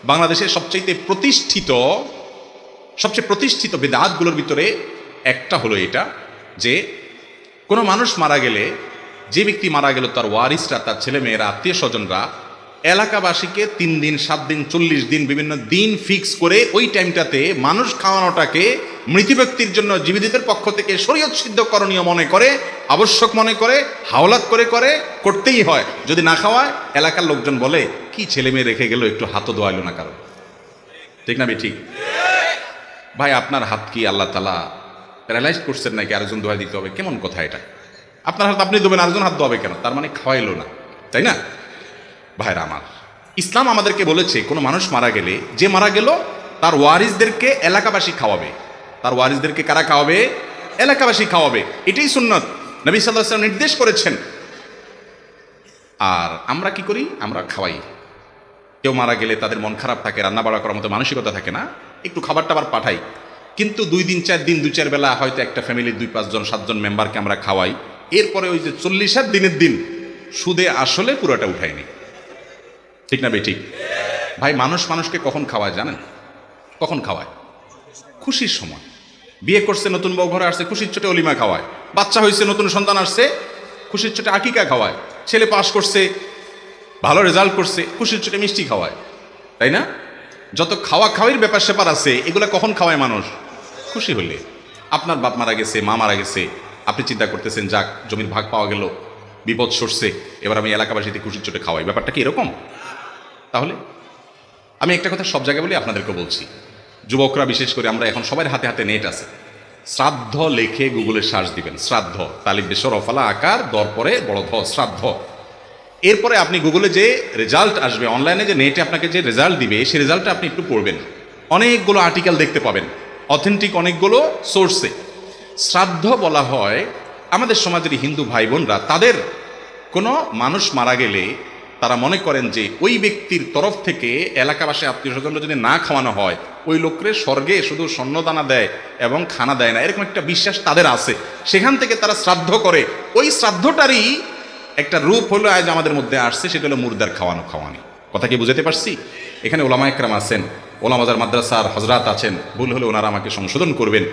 বাংলাদেশের সবচেয়ে প্রতিষ্ঠিত বিদআতগুলোর ভিতরে একটা হলো এটা যে কোনো মানুষ মারা গেলে, যে ব্যক্তি মারা গেল তার ওয়ারিসরা, তার ছেলেমেয়েরা, আত্মীয় স্বজনরা এলাকাবাসীকে 3 দিন, 7 দিন, 40 দিন বিভিন্ন দিন ফিক্স করে ওই টাইমটাতে মানুষ খাওয়ানোটাকে মৃত ব্যক্তির জন্য জীবিতদের পক্ষ থেকে শরীয়ত সিদ্ধ করণীয় মনে করে, আবশ্যক মনে করে, হাওলাত করতেই হয়। যদি না খাওয়ায় এলাকার লোকজন বলে কি ছেলে মেয়ে রেখে গেল, একটু হাতও দোয়াইল না কারো। ঠিক না ঠিক? ভাই আপনার হাত কি আল্লাহ তাআলা প্যারালাইজ করছেন নাকি আরেকজন দোয়া দিতে হবে? কেমন কথা এটা? আপনার হাত আপনি দেবেন, আরেকজন হাত দোয়াবে কেন? তার মানে খাওয়াইলো না, তাই না? ভাইরা আমার, ইসলাম আমাদেরকে বলেছে কোনো মানুষ মারা গেলে, যে মারা গেল তার ওয়ারিসদেরকে এলাকাবাসী খাওয়াবে। তার ওয়ারিসদেরকে কারা খাওয়াবে? এলাকাবাসী খাওয়াবে। এটাই সুন্নত, নবী সাল্লাল্লাহু আলাইহি ওয়াসাল্লাম নির্দেশ করেছেন। আর আমরা কি করি? আমরা খাওয়াই। কেউ মারা গেলে তাদের মন খারাপ থাকে, রান্না বাড়া করার মতো মানসিকতা থাকে না, একটু খাবার টাবার পাঠাই। কিন্তু 2 দিন 4 দিন 2-4 বেলা হয়তো একটা ফ্যামিলির 2-5 জন 7 জন মেম্বারকে আমরা খাওয়াই। এরপরে ওই যে 40 দিনের দিন সুদে আসলে পুরোটা উঠায়নি। ঠিক না ঠিক? ভাই মানুষকে কখন খাওয়ায় জানেন? কখন খাওয়ায়? খুশির সময়। বিয়ে করছে, নতুন বউ ঘরে আসছে, খুশির চোটে অলিমা খাওয়ায়। বাচ্চা হয়েছে, নতুন সন্তান আসছে, খুশির চোটে আকিকা খাওয়ায়। ছেলে পাস করছে, ভালো রেজাল্ট করছে, খুশির চোটে মিষ্টি খাওয়ায়, তাই না? যত খাওয়ার ব্যাপার স্যাপার আছে এগুলা কখন খাওয়ায় মানুষ? খুশি হলে। আপনার বাপ মারা গেছে, মা মারা গেছে, আপনি চিন্তা করতেছেন যাক জমির ভাগ পাওয়া গেল, বিপদ সরছে, এবার আমি এলাকাবাসীতে খুশির চোটে খাওয়াই। ব্যাপারটা কি এরকম? তাহলে আমি একটা কথা সব জায়গায় বলি, আপনাদেরকে বলছি, যুবকরা বিশেষ করে, আমরা এখন সবার হাতে হাতে নেট আছে। শ্রাদ্ধ লেখে গুগলে সার্চ দিবেন, শ্রাদ্ধ, তালিব বেসর অফালা আকার দর পরে বড় ধ, শ্রাদ্ধ। এরপরে আপনি গুগলে যে রেজাল্ট আসবে, অনলাইনে যে নেটে আপনাকে যে রেজাল্ট দিবে, সেই রেজাল্টটা আপনি একটু পড়বেন। অনেকগুলো আর্টিকেল দেখতে পাবেন, অথেন্টিক অনেকগুলো সোর্সে। শ্রাদ্ধ বলা হয় আমাদের সমাজের হিন্দু ভাই বোনরা, তাদের কোনো মানুষ মারা গেলে তারা মনে করেন যে ওই ব্যক্তির তরফ থেকে এলাকাবাসী আত্মীয় স্বজনরা যদি না খাওয়ানো হয়, ওই লোকরে স্বর্গে শুধু স্বর্ণদানা দেয় এবং খানা দেয় না, এরকম একটা বিশ্বাস তাদের আছে। সেখান থেকে তারা শ্রাদ্ধ করে। ওই শ্রাদ্ধটারই একটা রূপ হলো আজ আমাদের মধ্যে আসছে, সেটা হলো মুর্দার খাওয়ানি। কথা কি বুঝাতে পারছি? এখানে ওলামা একরাম আছেন, ওলামাজার মাদ্রাসার হজরত আছেন, ভুল হলে ওনারা আমাকে সংশোধন করবেন।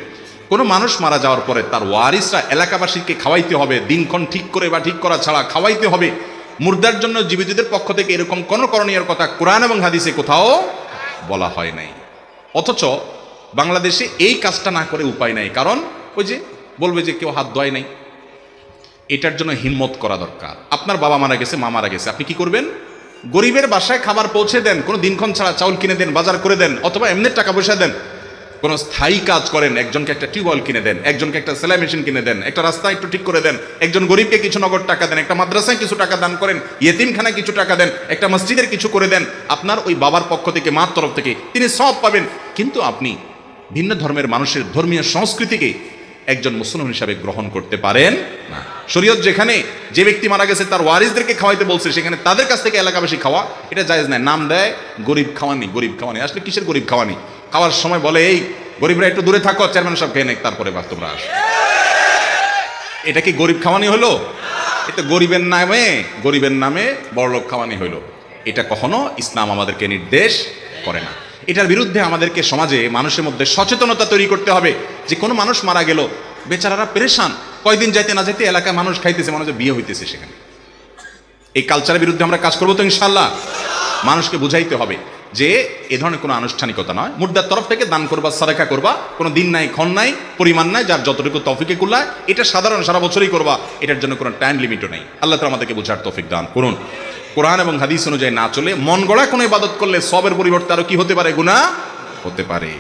কোনো মানুষ মারা যাওয়ার পরে তার ওয়ারিসরা এলাকাবাসীকে খাওয়াইতে হবে, দিনক্ষণ ঠিক করে বা ঠিক করা ছাড়া খাওয়াইতে হবে। মুর্দার জন্য জীবিতদের পক্ষ থেকে এরকম কোন করণীয় কথা কোরআন এবং হাদিসে কোথাও বলা হয় নাই। অথচ বাংলাদেশে এই কাজটা না করে উপায় নাই। কারণ ওই যে বলবে যে কেউ হাত ধোয় নাই। এটার জন্য হিম্মত করা দরকার। আপনার বাবা মারা গেছে, মা মারা গেছে, আপনি কি করবেন? গরিবের বাসায় খাবার পৌঁছে দেন, কোনো দিনক্ষণ ছাড়া চাউল কিনে দেন, বাজার করে দেন, অথবা এমনি টাকা পয়সা দেন। কোনো স্থায়ী কাজ করেন, একজনকে একটা টিউবওয়েল কিনে দেন, একজনকে একটা সেলাই মেশিন কিনে দেন, একটা রাস্তা একটু ঠিক করে দেন, একজন গরিবকে কিছু নগদ টাকা দেন, একটা মাদ্রাসায় কিছু টাকা দান করেন, ইয়েতিমখানায় কিছু টাকা দেন, একটা মসজিদের কিছু করে দেন। আপনার ওই বাবার পক্ষ থেকে, মার তরফ থেকে তিনি সব পাবেন। কিন্তু আপনি ভিন্ন ধর্মের মানুষের ধর্মীয় সংস্কৃতিকে একজন মুসলমান হিসাবে গ্রহণ করতে পারেন না। শরীয়ত যেখানে যে ব্যক্তি মারা গেছে তার ওয়ারিসদেরকে খাওয়াইতে বলছে, সেখানে তাদের কাছ থেকে এলাকাবাসী খাওয়া এটা জায়েজ নাই। নাম দেয় গরিব খাওয়ানি। আসলে কিসের গরিব খাওয়ানি? খাওয়ার সময় বলে এই গরিবরা একটু দূরে থাকো, চেয়ারম্যান সাহেব খেয়ে নেক, তারপরে তোমরা আস। এটা কি গরিব খাওয়ানি হলো? এটা গরিবের নামে বড়লোক খাওয়ানি হইল। এটা কখনো ইসলাম আমাদেরকে নির্দেশ করে না। এটার বিরুদ্ধে আমাদেরকে সমাজে মানুষের মধ্যে সচেতনতা তৈরি করতে হবে যে কোনো মানুষ মারা গেল, বেচারারা পেরেশান, কয়দিন যাইতে না যেতে এলাকায় মানুষ খাইতেছে, মানুষের বিয়ে হইতেছে সেখানে। এই কালচারের বিরুদ্ধে আমরা কাজ করবো তো ইনশাল্লাহ। মানুষকে বুঝাইতে হবে যে এ ধরনের কোনো আনুষ্ঠানিকতা নয়। মুর্দার তরফ থেকে দান করবা, সাদাকা করবা, কোনো দিন নাই, ক্ষণ নাই, পরিমাণ নাই, যার যতটুকু তৌফিকে কুল্লায় এটা সাধারণ সারা বছরই করবা। এটার জন্য কোনো টাইম লিমিটও নেই। আল্লাহ তাআলা আমাদেরকে বুঝার তৌফিক দান করুন। কোরআন এবং হাদিস অনুযায়ী না চলে মন গড়া কোনো ইবাদত করলে সবের পরিবর্তে আরো কি হতে পারে? গুনাহ হতে পারে।